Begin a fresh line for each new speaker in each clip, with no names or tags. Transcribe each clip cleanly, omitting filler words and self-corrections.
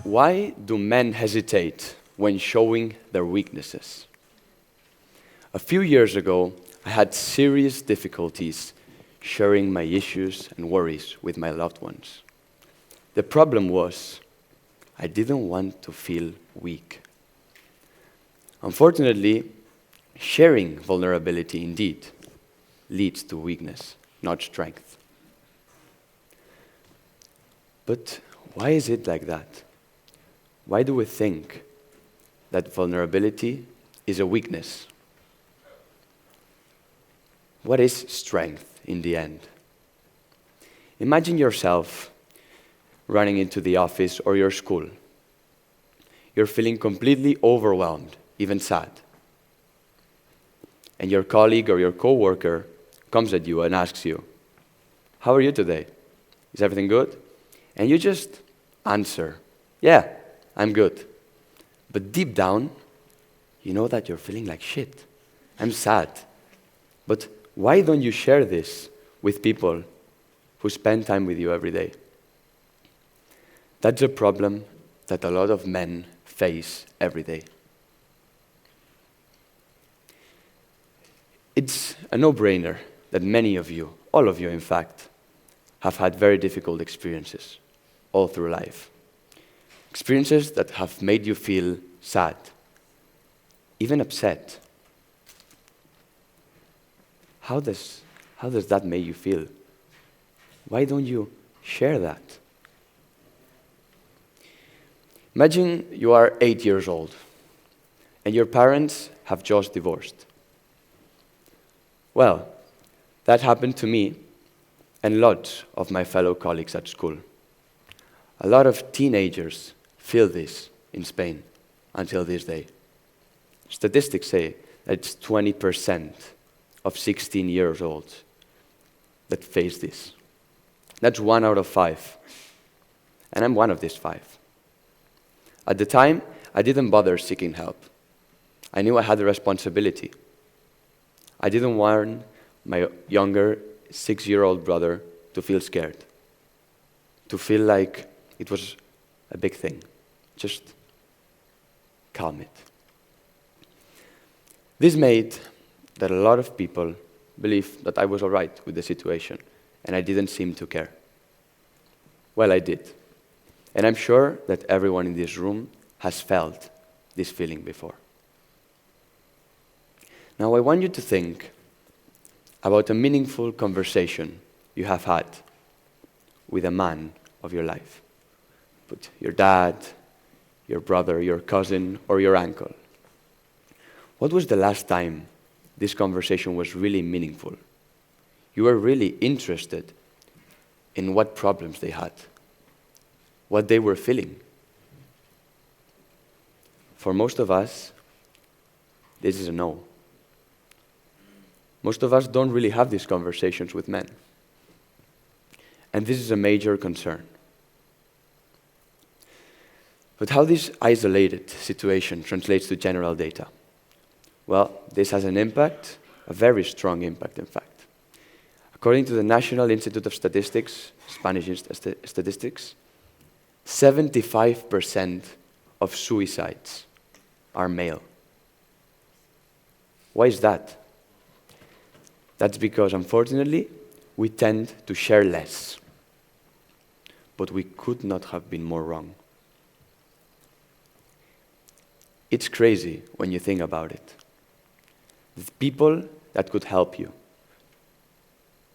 Why do men hesitate when showing their weaknesses? A few years ago, I had serious difficulties sharing my issues and worries with my loved ones. The problem was, I didn't want to feel weak. Unfortunately, sharing vulnerability indeed leads to weakness, not strength. But why is it like that? Why do we think that vulnerability is a weakness? What is strength in the end? Imagine yourself running into the office or your school. You're feeling completely overwhelmed, even sad. And your colleague or your coworker comes at you and asks you, "How are you today? Is everything good?" And you just answer, "Yeah, I'm good." But deep down, you know that you're feeling like shit. I'm sad. But why don't you share this with people who spend time with you every day? That's a problem that a lot of men face every day. It's a no-brainer that many of you, all of you in fact, have had very difficult experiences all through life. Experiences that have made you feel sad, even upset. How does that make you feel? Why don't you share that? Imagine you are 8 years old and your parents have just divorced. Well, that happened to me and lots of my fellow colleagues at school. A lot of teenagers feel this in Spain until this day. Statistics say that it's 20% of 16 years old that face this. That's 1 out of 5. And I'm one of these 5. At the time, I didn't bother seeking help. I knew I had a responsibility. I didn't want my younger 6-year-old brother to feel scared, to feel like it was a big thing. Just calm it. This made that a lot of people believed that I was all right with the situation, and I didn't seem to care. Well, I did. And I'm sure that everyone in this room has felt this feeling before. Now, I want you to think about a meaningful conversation you have had with a man of your life. With your dad, your brother, your cousin, or your uncle. What was the last time this conversation was really meaningful? You were really interested in what problems they had, what they were feeling. For most of us, this is a no. Most of us don't really have these conversations with men. And this is a major concern. But how this isolated situation translates to general data? Well, this has an impact, a very strong impact, in fact. According to the National Institute of Statistics, Spanish statistics, 75% of suicides are male. Why is that? That's because, unfortunately, we tend to share less. But we could not have been more wrong. It's crazy when you think about it. The people that could help you,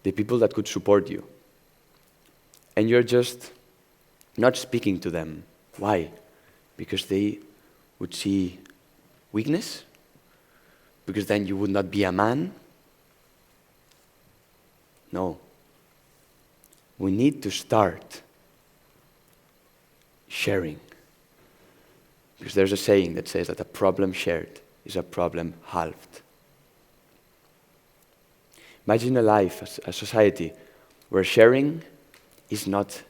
the people that could support you, and you're just not speaking to them. Why? Because they would see weakness? Because then you would not be a man? No. We need to start sharing. Because there's a saying that says that a problem shared is a problem halved. Imagine a life, a society, where sharing is not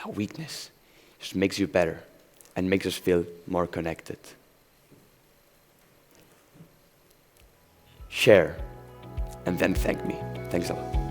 a weakness. It just makes you better and makes us feel more connected. Share, and then thank me. Thanks a lot.